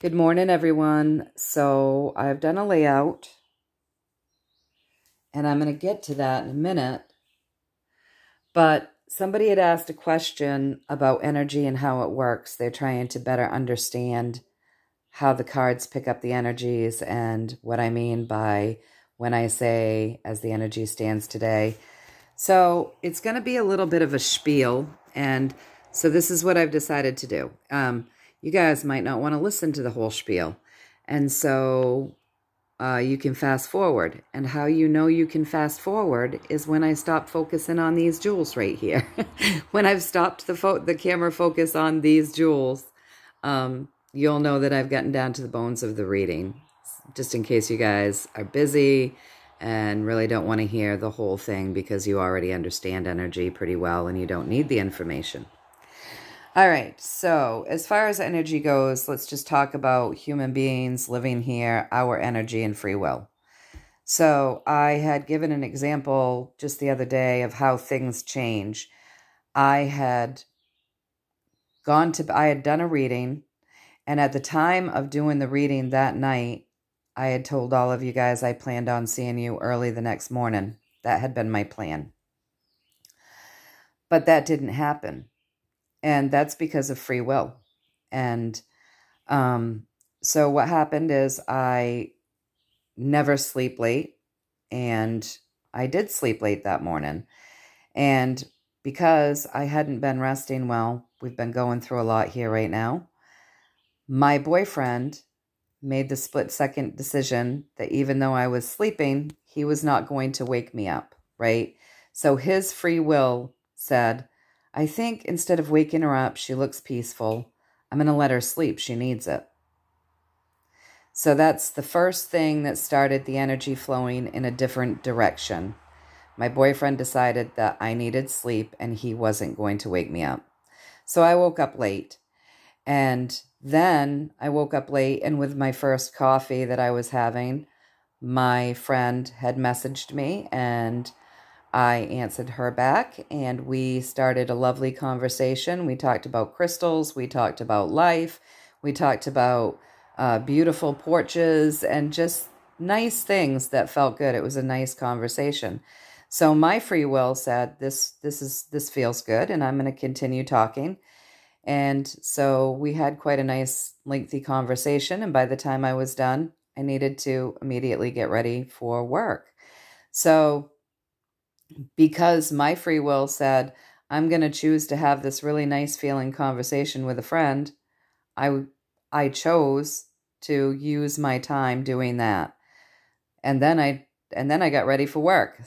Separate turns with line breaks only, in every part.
Good morning, everyone. So I've done a layout, and I'm going to get to that in a minute. But somebody had asked a question about energy and how it works. They're trying to better understand how the cards pick up the energies and what I mean by when I say, as the energy stands today. So it's going to be a little bit of a spiel, and so this is what I've decided to do. You guys might not want to listen to the whole spiel, and so you can fast forward. And how you know you can fast forward is when I stop focusing on these jewels right here. When I've stopped the camera focus on these jewels, you'll know that I've gotten down to the bones of the reading, just in case you guys are busy and really don't want to hear the whole thing because you already understand energy pretty well and you don't need the information. All right, so as far as energy goes, let's just talk about human beings living here, our energy and free will. So I had given an example just the other day of how things change. I had done a reading, and at the time of doing the reading that night, I had told all of you guys I planned on seeing you early the next morning. That had been my plan. But that didn't happen. And that's because of free will. And so what happened is I never sleep late. And I did sleep late that morning. And because I hadn't been resting well, we've been going through a lot here right now, my boyfriend made the split-second decision that even though I was sleeping, he was not going to wake me up, right? So his free will said, I think instead of waking her up, she looks peaceful. I'm going to let her sleep. She needs it. So that's the first thing that started the energy flowing in a different direction. My boyfriend decided that I needed sleep and he wasn't going to wake me up. So I woke up late. And then I woke up late, and with my first coffee that I was having, my friend had messaged me, and I answered her back, and we started a lovely conversation. We talked about crystals. We talked about life. We talked about beautiful porches and just nice things that felt good. It was a nice conversation. So my free will said, this feels good, and I'm going to continue talking. And so we had quite a nice, lengthy conversation. And by the time I was done, I needed to immediately get ready for work. So because my free will said, I'm going to choose to have this really nice feeling conversation with a friend, I chose to use my time doing that. And then I got ready for work.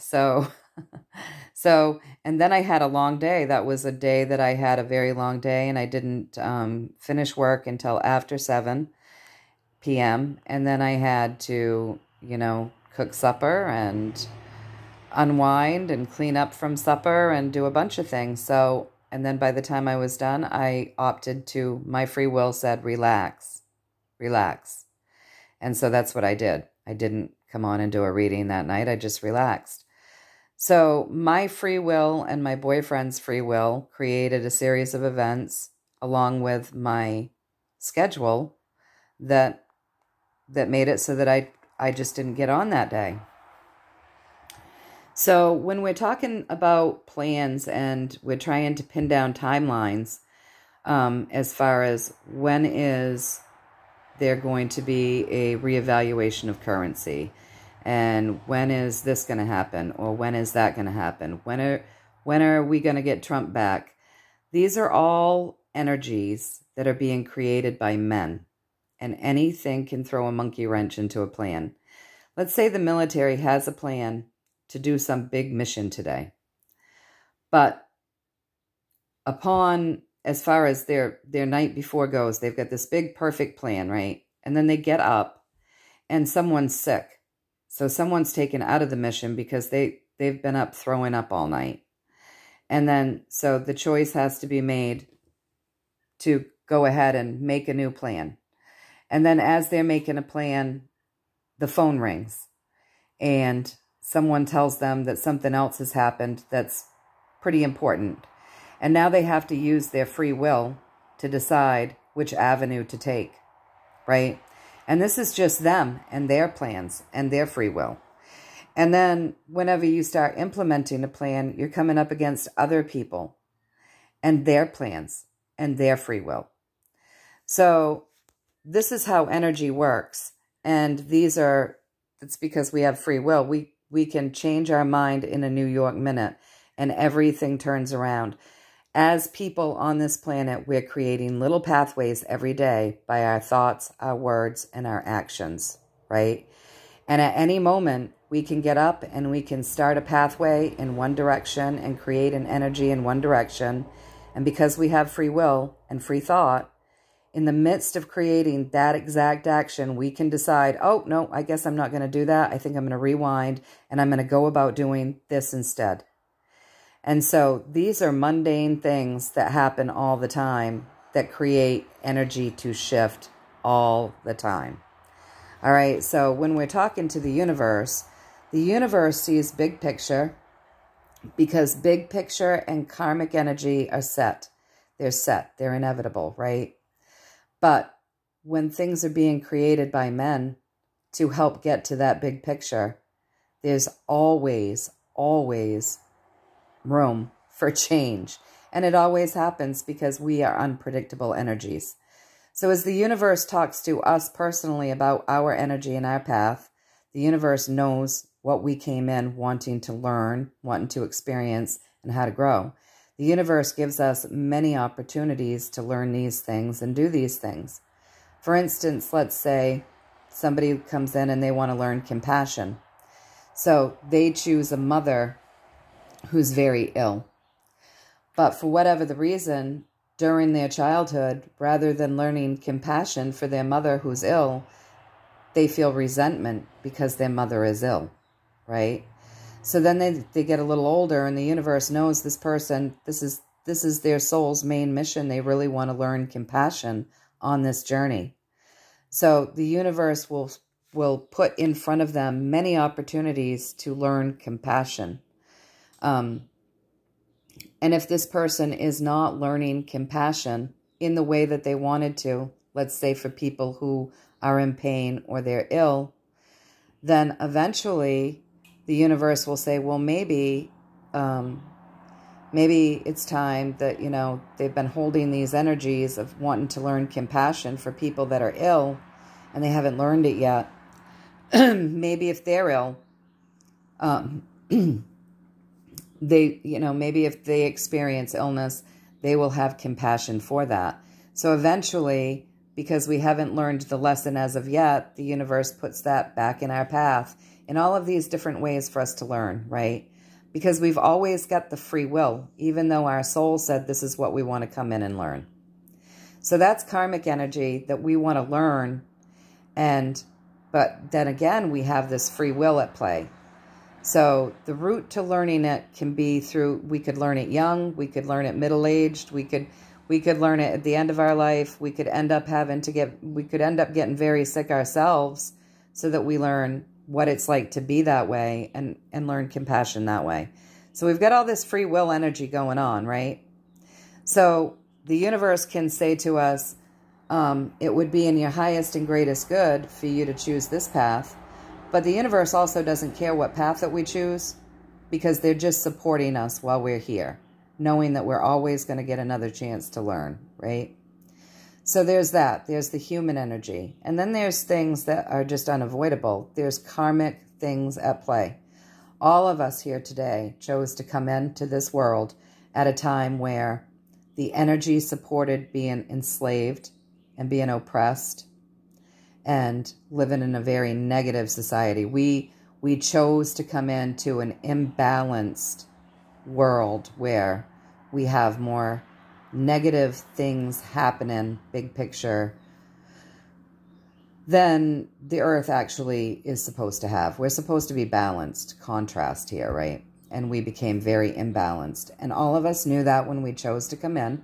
And then I had a long day. That was a day that I had a very long day, and I didn't finish work until after 7 p.m. And then I had to, cook supper and unwind and clean up from supper and do a bunch of things. And then by the time I was done, I opted to, my free will said, relax. And so that's what I did. I didn't come on and do a reading that night. I just relaxed. So my free will and my boyfriend's free will created a series of events along with my schedule that made it so that I just didn't get on that day. So when we're talking about plans and we're trying to pin down timelines, as far as when is there going to be a reevaluation of currency, and when is this going to happen, or when is that going to happen? When are we going to get Trump back? These are all energies that are being created by men, and anything can throw a monkey wrench into a plan. Let's say the military has a plan to do some big mission today, but as far as their night before goes, they've got this big perfect plan, right? And then they get up and someone's sick. So someone's taken out of the mission because they've been up throwing up all night. And then, so the choice has to be made to go ahead and make a new plan. And then as they're making a plan, the phone rings. And someone tells them that something else has happened that's pretty important. And now they have to use their free will to decide which avenue to take. right? And this is just them and their plans and their free will. And then whenever you start implementing a plan, you're coming up against other people and their plans and their free will. So this is how energy works. And it's because we have free will. We can change our mind in a New York minute and everything turns around. As people on this planet, we're creating little pathways every day by our thoughts, our words, and our actions, right? And at any moment, we can get up and we can start a pathway in one direction and create an energy in one direction. And because we have free will and free thought, in the midst of creating that exact action, we can decide, oh, no, I guess I'm not going to do that. I think I'm going to rewind and I'm going to go about doing this instead. And so these are mundane things that happen all the time that create energy to shift all the time. All right, so when we're talking to the universe sees big picture because big picture and karmic energy are set. They're inevitable, right? But when things are being created by men to help get to that big picture, there's always room for change. And it always happens because we are unpredictable energies. So as the universe talks to us personally about our energy and our path, the universe knows what we came in wanting to learn, wanting to experience, and how to grow. The universe gives us many opportunities to learn these things and do these things. For instance, let's say somebody comes in and they want to learn compassion. So they choose a mother who's very ill. But for whatever the reason, during their childhood, rather than learning compassion for their mother who's ill, they feel resentment because their mother is ill, right? So then they get a little older and the universe knows this person, this is their soul's main mission. They really want to learn compassion on this journey. So the universe will put in front of them many opportunities to learn compassion. And if this person is not learning compassion in the way that they wanted to, let's say for people who are in pain or they're ill, then eventually the universe will say, well, maybe it's time that, they've been holding these energies of wanting to learn compassion for people that are ill and they haven't learned it yet. Maybe if they're ill, maybe if they experience illness, they will have compassion for that. So eventually, because we haven't learned the lesson as of yet, the universe puts that back in our path in all of these different ways for us to learn, right? Because we've always got the free will, even though our soul said this is what we want to come in and learn. So that's karmic energy that we want to learn. But then again, we have this free will at play. So the route to learning it can be we could learn it young, we could learn it middle-aged, we could learn it at the end of our life, we could end up getting very sick ourselves so that we learn what it's like to be that way and learn compassion that way. So we've got all this free will energy going on, right? So the universe can say to us, it would be in your highest and greatest good for you to choose this path. But the universe also doesn't care what path that we choose because they're just supporting us while we're here, knowing that we're always going to get another chance to learn, right? So there's that. There's the human energy. And then there's things that are just unavoidable. There's karmic things at play. All of us here today chose to come into this world at a time where the energy supported being enslaved and being oppressed and living in a very negative society. We chose to come into an imbalanced world where we have more negative things happening, big picture, than the earth actually is supposed to have. We're supposed to be balanced, contrast here, right? And we became very imbalanced. And all of us knew that when we chose to come in.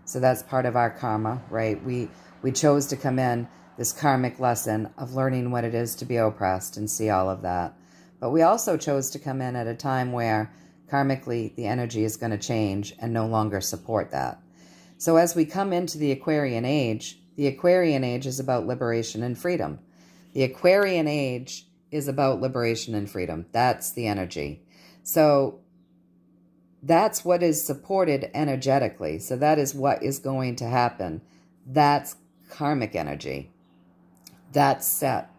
So that's part of our karma, right? We chose to come in, this karmic lesson of learning what it is to be oppressed and see all of that. But we also chose to come in at a time where karmically the energy is going to change and no longer support that. So as we come into the Aquarian age, The Aquarian age is about liberation and freedom. The Aquarian age is about liberation and freedom. That's the energy. So that's what is supported energetically. So that is what is going to happen. That's karmic energy. That's set.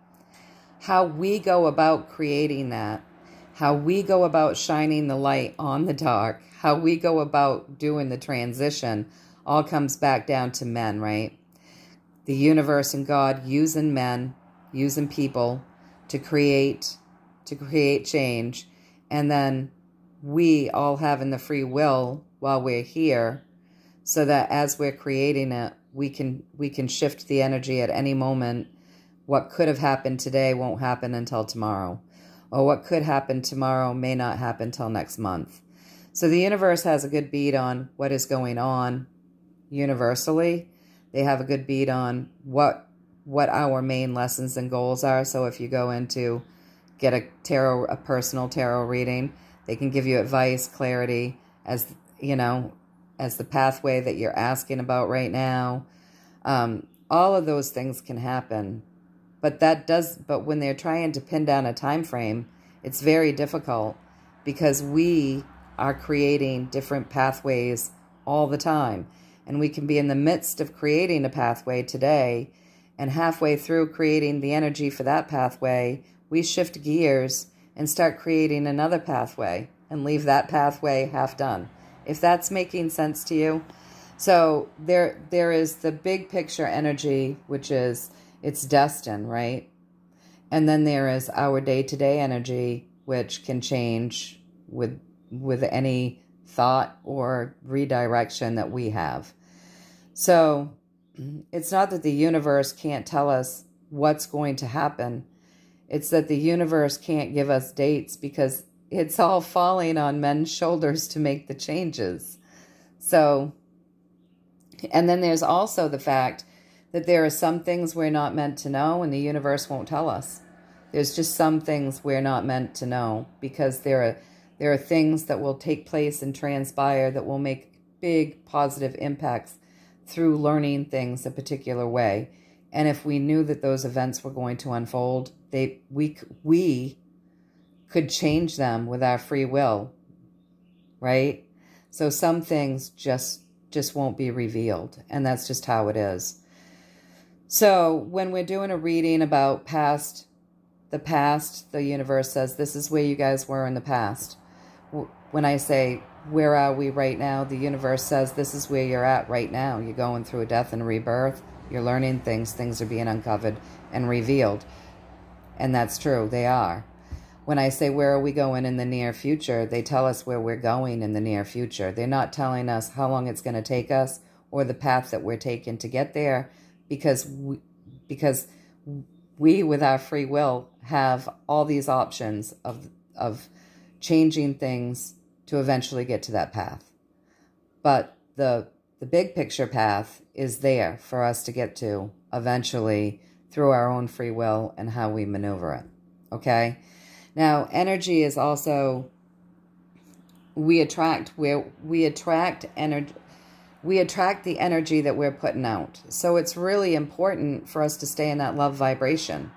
How we go about creating that, how we go about shining the light on the dark, how we go about doing the transition, all comes back down to men, right? The universe and God using men, using people to create change, and then we all having the free will while we're here, so that as we're creating it, we can shift the energy at any moment. What could have happened today won't happen until tomorrow. Or what could happen tomorrow may not happen till next month. So the universe has a good beat on what is going on universally. They have a good beat on what our main lessons and goals are. So if you go into get a personal tarot reading, they can give you advice, clarity, as the pathway that you're asking about right now. All of those things can happen. But when they're trying to pin down a time frame, it's very difficult because we are creating different pathways all the time. And we can be in the midst of creating a pathway today, and halfway through creating the energy for that pathway, we shift gears and start creating another pathway and leave that pathway half done. If that's making sense to you. So there is the big picture energy, which is it's destined, right? And then there is our day-to-day energy, which can change with any thought or redirection that we have. So it's not that the universe can't tell us what's going to happen. It's that the universe can't give us dates because it's all falling on men's shoulders to make the changes. So, and then there's also the fact that there are some things we're not meant to know and the universe won't tell us. There's just some things we're not meant to know because there are things that will take place and transpire that will make big positive impacts through learning things a particular way. And if we knew that those events were going to unfold, we could change them with our free will, right? So some things just won't be revealed, and that's just how it is. So when we're doing a reading about the past, the universe says, this is where you guys were in the past. When I say, where are we right now? The universe says, this is where you're at right now. You're going through a death and rebirth. You're learning things. Things are being uncovered and revealed. And that's true. They are. When I say, where are we going in the near future? They tell us where we're going in the near future. They're not telling us how long it's going to take us or the path that we're taking to get there, because we, with our free will, have all these options of changing things to eventually get to that path. But the big picture path is there for us to get to eventually through our own free will and how we maneuver it. Okay? Now, energy is also, we attract energy. We attract the energy that we're putting out. So it's really important for us to stay in that love vibration.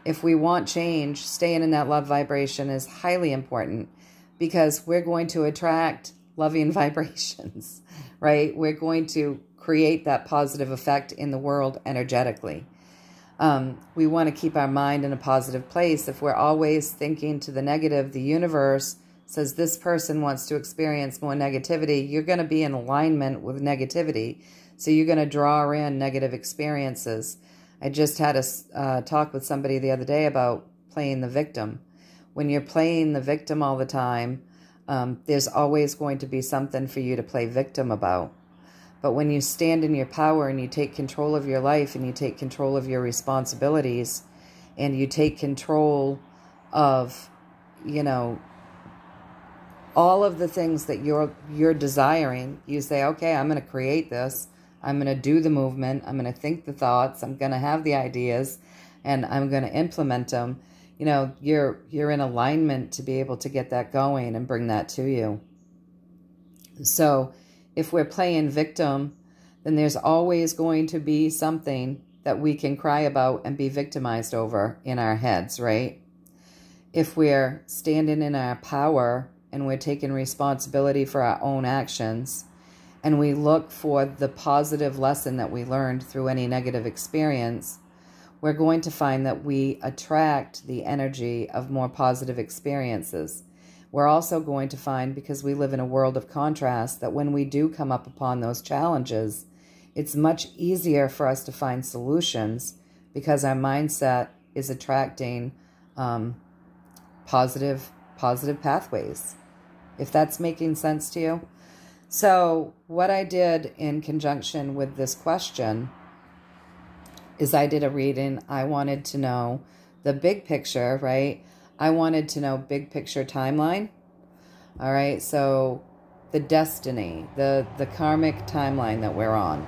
If we want change, staying in that love vibration is highly important because we're going to attract loving vibrations, right? We're going to create that positive effect in the world energetically. We want to keep our mind in a positive place. If we're always thinking to the negative, the universe says this person wants to experience more negativity. You're going to be in alignment with negativity. So you're going to draw in negative experiences. I just had a talk with somebody the other day about playing the victim. When you're playing the victim all the time, there's always going to be something for you to play victim about. But when you stand in your power and you take control of your life and you take control of your responsibilities and you take control of, all of the things that you're desiring, you say, okay, I'm going to create this. I'm going to do the movement. I'm going to think the thoughts. I'm going to have the ideas and I'm going to implement them. You're in alignment to be able to get that going and bring that to you. So if we're playing victim, then there's always going to be something that we can cry about and be victimized over in our heads, right? If we're standing in our power and we're taking responsibility for our own actions, and we look for the positive lesson that we learned through any negative experience, we're going to find that we attract the energy of more positive experiences. We're also going to find, because we live in a world of contrast, that when we do come up upon those challenges, it's much easier for us to find solutions because our mindset is attracting positive pathways, if that's making sense to you. So what I did in conjunction with this question is I did a reading. I wanted to know the big picture, right? I wanted to know big picture timeline. All right, so the destiny, the karmic timeline that we're on.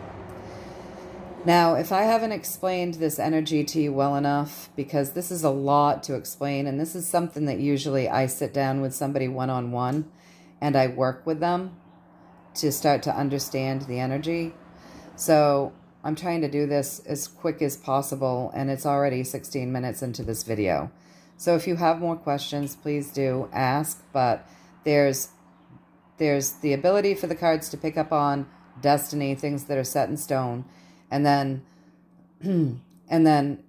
Now, if I haven't explained this energy to you well enough, because this is a lot to explain, and this is something that usually I sit down with somebody one-on-one and I work with them to start to understand the energy. So I'm trying to do this as quick as possible, and it's already 16 minutes into this video. So if you have more questions, please do ask, but there's the ability for the cards to pick up on destiny, things that are set in stone, and then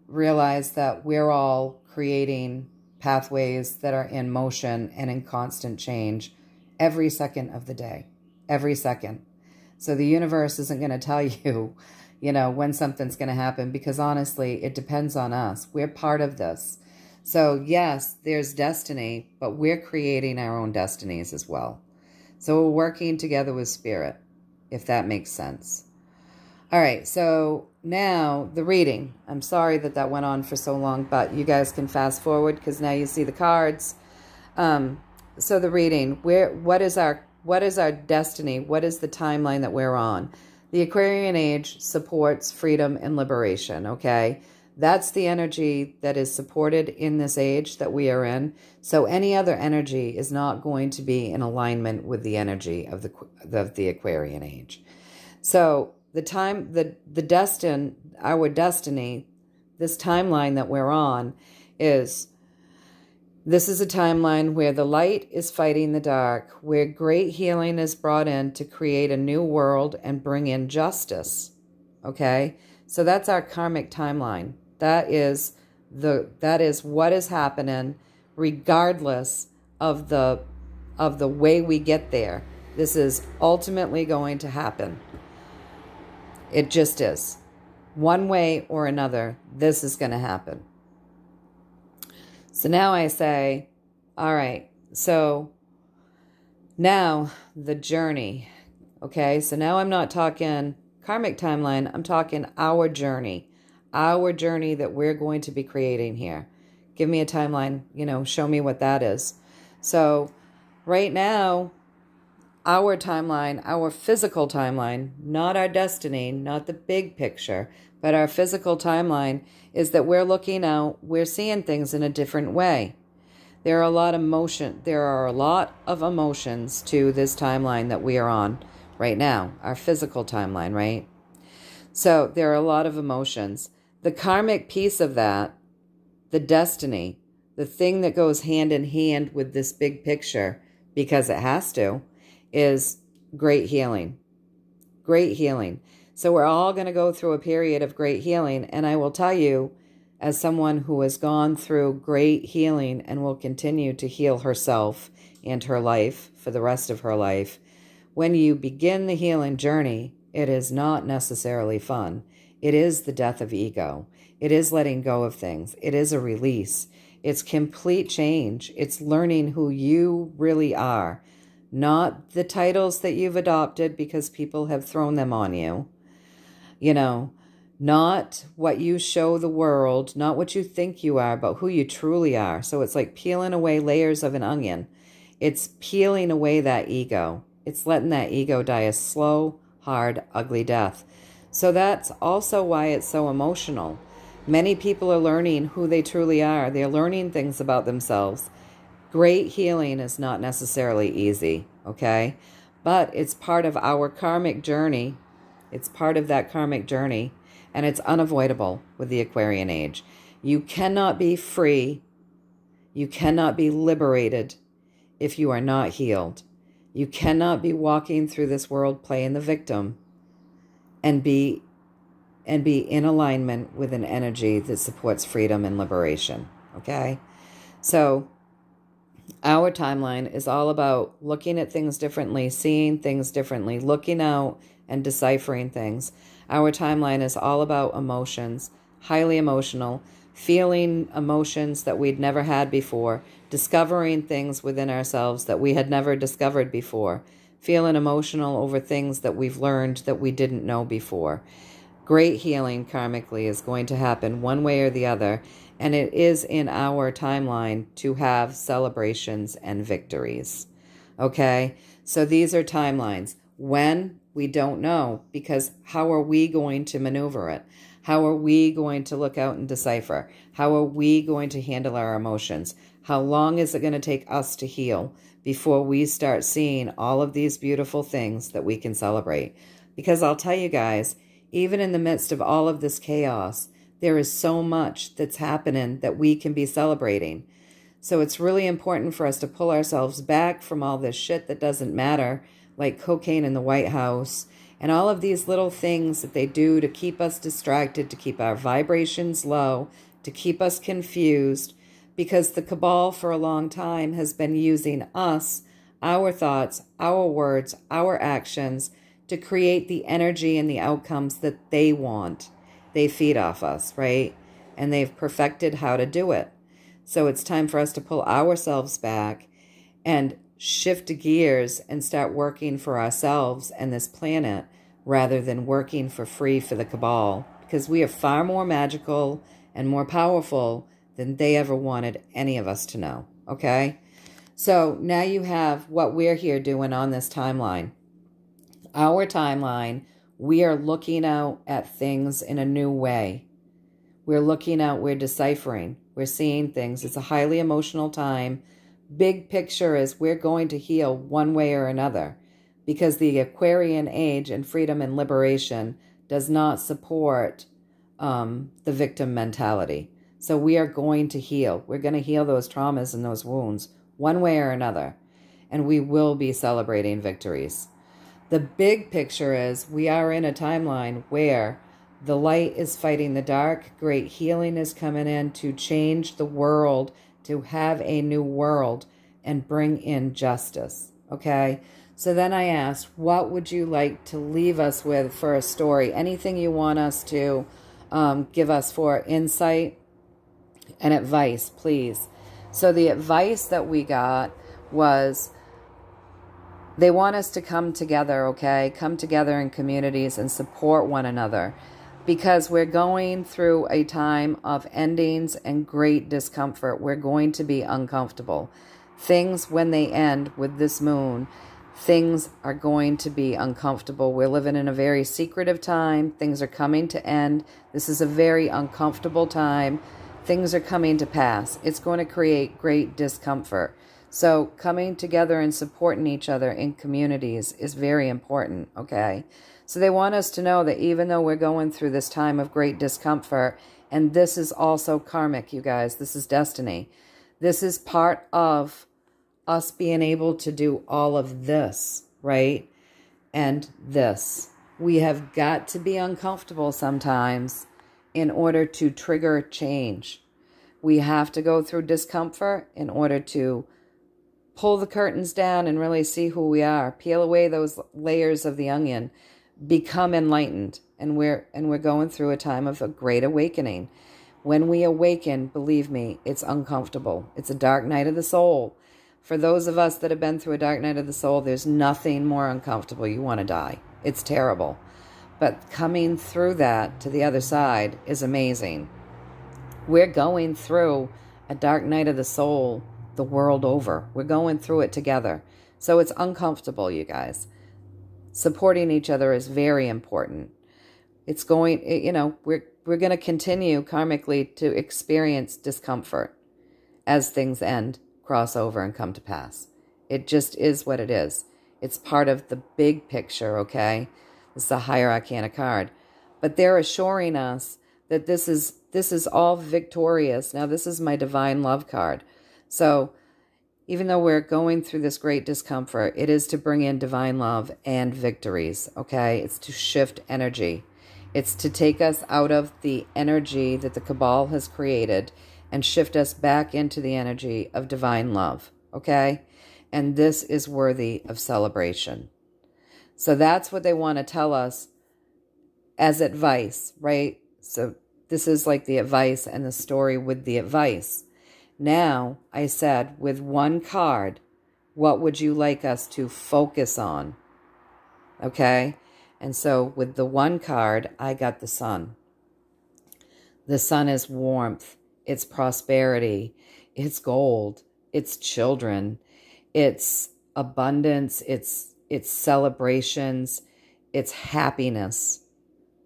realize that we're all creating pathways that are in motion and in constant change every second of the day, every second. So the universe isn't going to tell you, when something's going to happen, because honestly, it depends on us. We're part of this. So yes, there's destiny, but we're creating our own destinies as well. So we're working together with spirit, if that makes sense. All right, so now the reading. I'm sorry that went on for so long, but you guys can fast forward because now you see the cards. So the reading, what is our destiny? What is the timeline that we're on? The Aquarian age supports freedom and liberation, okay? That's the energy that is supported in this age that we are in. So any other energy is not going to be in alignment with the energy of the Aquarian age. So our destiny, this timeline that we're on this is a timeline where the light is fighting the dark, where great healing is brought in to create a new world and bring in justice. Okay? So that's our karmic timeline. That is what is happening regardless of the way we get there. This is ultimately going to happen. It just is. One way or another, this is going to happen. So now I say, all right, so now the journey, okay? So now I'm not talking karmic timeline, I'm talking our journey that we're going to be creating here. Give me a timeline, show me what that is. So right now, our timeline, our physical timeline, not our destiny, not the big picture, but our physical timeline is that we're looking out, we're seeing things in a different way. There are a lot of emotions to this timeline that we are on right now, our physical timeline, right? So there are a lot of emotions. The karmic piece of that, the destiny, the thing that goes hand in hand with this big picture, because it has to, is great healing. Great healing. So we're all going to go through a period of great healing. And I will tell you, as someone who has gone through great healing and will continue to heal herself and her life for the rest of her life, when you begin the healing journey, it is not necessarily fun. It is the death of ego. It is letting go of things. It is a release. It's complete change. It's learning who you really are, not the titles that you've adopted because people have thrown them on you. Not what you show the world, not what you think you are, but who you truly are. So it's like peeling away layers of an onion. It's peeling away that ego. It's letting that ego die a slow, hard, ugly death. So that's also why it's so emotional. Many people are learning who they truly are. They're learning things about themselves. Great healing is not necessarily easy, okay? But it's part of our karmic journey It's part of that karmic journey, and it's unavoidable with the Aquarian age. You cannot be free. You cannot be liberated if you are not healed. You cannot be walking through this world playing the victim and be in alignment with an energy that supports freedom and liberation. Okay? So our timeline is all about looking at things differently, seeing things differently, looking out and deciphering things. Our timeline is all about emotions, highly emotional, feeling emotions that we'd never had before, discovering things within ourselves that we had never discovered before, feeling emotional over things that we've learned that we didn't know before. Great healing karmically is going to happen one way or the other, and it is in our timeline to have celebrations and victories. Okay? So these are timelines. When? We don't know, because how are we going to maneuver it? How are we going to look out and decipher? How are we going to handle our emotions? How long is it going to take us to heal before we start seeing all of these beautiful things that we can celebrate? Because I'll tell you guys, even in the midst of all of this chaos, there is so much that's happening that we can be celebrating. So it's really important for us to pull ourselves back from all this shit that doesn't matter, like cocaine in the White House, and all of these little things that they do to keep us distracted, to keep our vibrations low, to keep us confused, because the cabal for a long time has been using us, our thoughts, our words, our actions, to create the energy and the outcomes that they want. They feed off us, right? And they've perfected how to do it. So it's time for us to pull ourselves back and shift gears and start working for ourselves and this planet rather than working for free for the cabal, because we are far more magical and more powerful than they ever wanted any of us to know, okay? So now you have what we're here doing on this timeline. Our timeline, we are looking out at things in a new way. We're looking out, we're deciphering, we're seeing things. It's a highly emotional time. Big picture is we're going to heal one way or another, because the Aquarian age and freedom and liberation does not support the victim mentality. So we are going to heal. We're going to heal those traumas and those wounds one way or another, and we will be celebrating victories. The big picture is we are in a timeline where the light is fighting the dark. Great healing is coming in to change the world, to have a new world and bring in justice, okay? So then I asked, what would you like to leave us with for a story? Anything you want us to give us for insight and advice, please. So the advice that we got was they want us to come together, okay? Come together in communities and support one another, because we're going through a time of endings and great discomfort. We're going to be uncomfortable. Things, when they end with this moon, things are going to be uncomfortable. We're living in a very secretive time. Things are coming to end. This is a very uncomfortable time. Things are coming to pass. It's going to create great discomfort. So coming together and supporting each other in communities is very important, okay? So they want us to know that even though we're going through this time of great discomfort, and this is also karmic, you guys, this is destiny. This is part of us being able to do all of this, right? And this. We have got to be uncomfortable sometimes in order to trigger change. We have to go through discomfort in order to pull the curtains down and really see who we are. Peel away those layers of the onion. Become enlightened. And we're going through a time of a great awakening. When we awaken, believe me, it's uncomfortable. It's a dark night of the soul. For those of us that have been through a dark night of the soul, there's nothing more uncomfortable. You want to die. It's terrible. But coming through that to the other side is amazing. We're going through a dark night of the soul the world over. We're going through it together. So it's uncomfortable, you guys. Supporting each other is very important. It's going, you know, we're going to continue karmically to experience discomfort as things end, cross over, and come to pass. It just is what it is. It's part of the big picture, okay? It's the higher arcana card. But they're assuring us that this is all victorious. Now, this is my divine love card. So even though we're going through this great discomfort, it is to bring in divine love and victories, okay? It's to shift energy. It's to take us out of the energy that the cabal has created and shift us back into the energy of divine love, okay? And this is worthy of celebration. So that's what they want to tell us as advice, right? So this is like the advice and the story with the advice. Now, I said, with one card, what would you like us to focus on? Okay? And so with the one card, I got the sun. The sun is warmth. It's prosperity. It's gold. It's children. It's abundance. It's celebrations. It's happiness.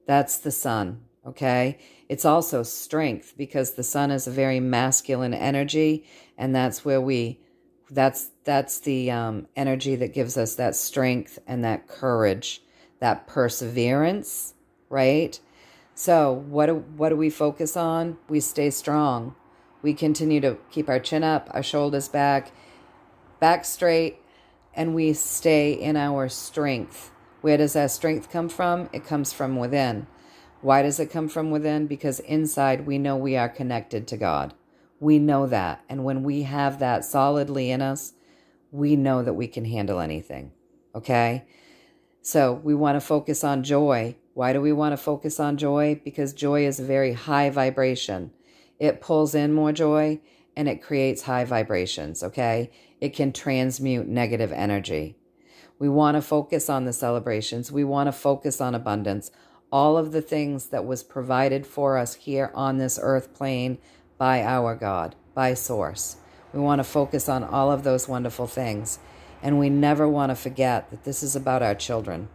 That's the sun. Okay? It's also strength, because the sun is a very masculine energy, and that's where that's the energy that gives us that strength and that courage, that perseverance, right? So what do we focus on? We stay strong. We continue to keep our chin up, our shoulders back straight, and we stay in our strength. Where does that strength come from? It comes from within. Why does it come from within? Because inside we know we are connected to God. We know that. And when we have that solidly in us, we know that we can handle anything. Okay? So we want to focus on joy. Why do we want to focus on joy? Because joy is a very high vibration. It pulls in more joy and it creates high vibrations. Okay? It can transmute negative energy. We want to focus on the celebrations. We want to focus on abundance. All of the things that was provided for us here on this earth plane by our God, by Source. We want to focus on all of those wonderful things. And we never want to forget that this is about our children.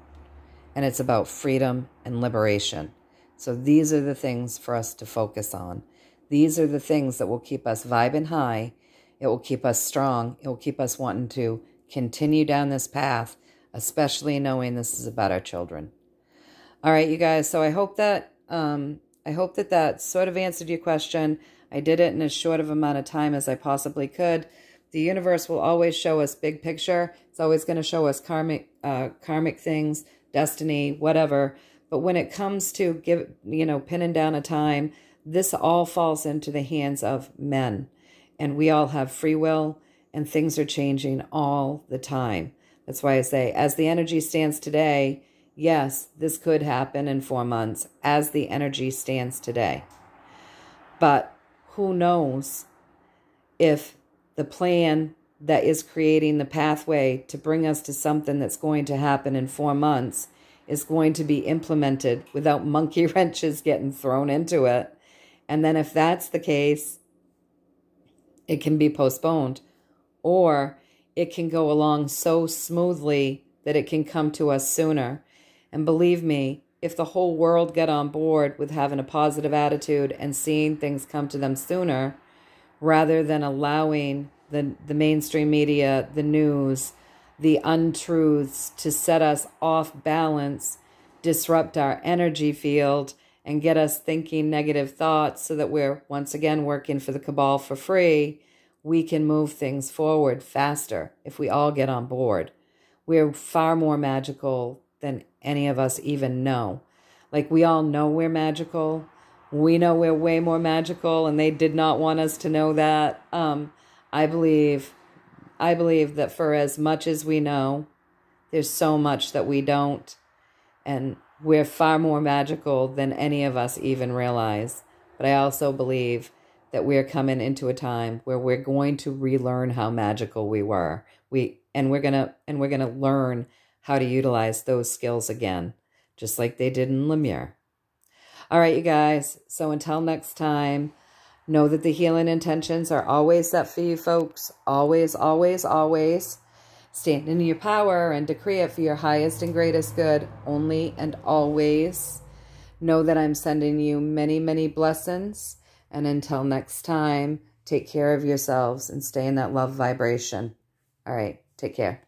And it's about freedom and liberation. So these are the things for us to focus on. These are the things that will keep us vibing high. It will keep us strong. It will keep us wanting to continue down this path, especially knowing this is about our children. All right, you guys. So I hope that that sort of answered your question. I did it in as short of amount of time as I possibly could. The universe will always show us big picture. It's always going to show us karmic things, destiny, whatever. But when it comes to pinning down a time, this all falls into the hands of men, and we all have free will, and things are changing all the time. That's why I say, as the energy stands today, yes, this could happen in 4 months as the energy stands today. But who knows if the plan that is creating the pathway to bring us to something that's going to happen in 4 months is going to be implemented without monkey wrenches getting thrown into it. And then if that's the case, it can be postponed, or it can go along so smoothly that it can come to us sooner. And believe me, if the whole world got on board with having a positive attitude and seeing things come to them sooner, rather than allowing the mainstream media, the news, the untruths to set us off balance, disrupt our energy field, and get us thinking negative thoughts so that we're once again working for the cabal for free, we can move things forward faster if we all get on board. We're far more magical than any of us even know. Like, we all know we're magical. We know we're way more magical, and they did not want us to know that. I believe that for as much as we know, there's so much that we don't, and we're far more magical than any of us even realize. But I also believe that we're coming into a time where we're going to relearn how magical we were. We're gonna learn how to utilize those skills again, just like they did in Lemire. All right, you guys. So until next time, know that the healing intentions are always set for you, folks. Always, always, always. Stand in your power and decree it for your highest and greatest good, only and always. Know that I'm sending you many, many blessings. And until next time, take care of yourselves and stay in that love vibration. All right, take care.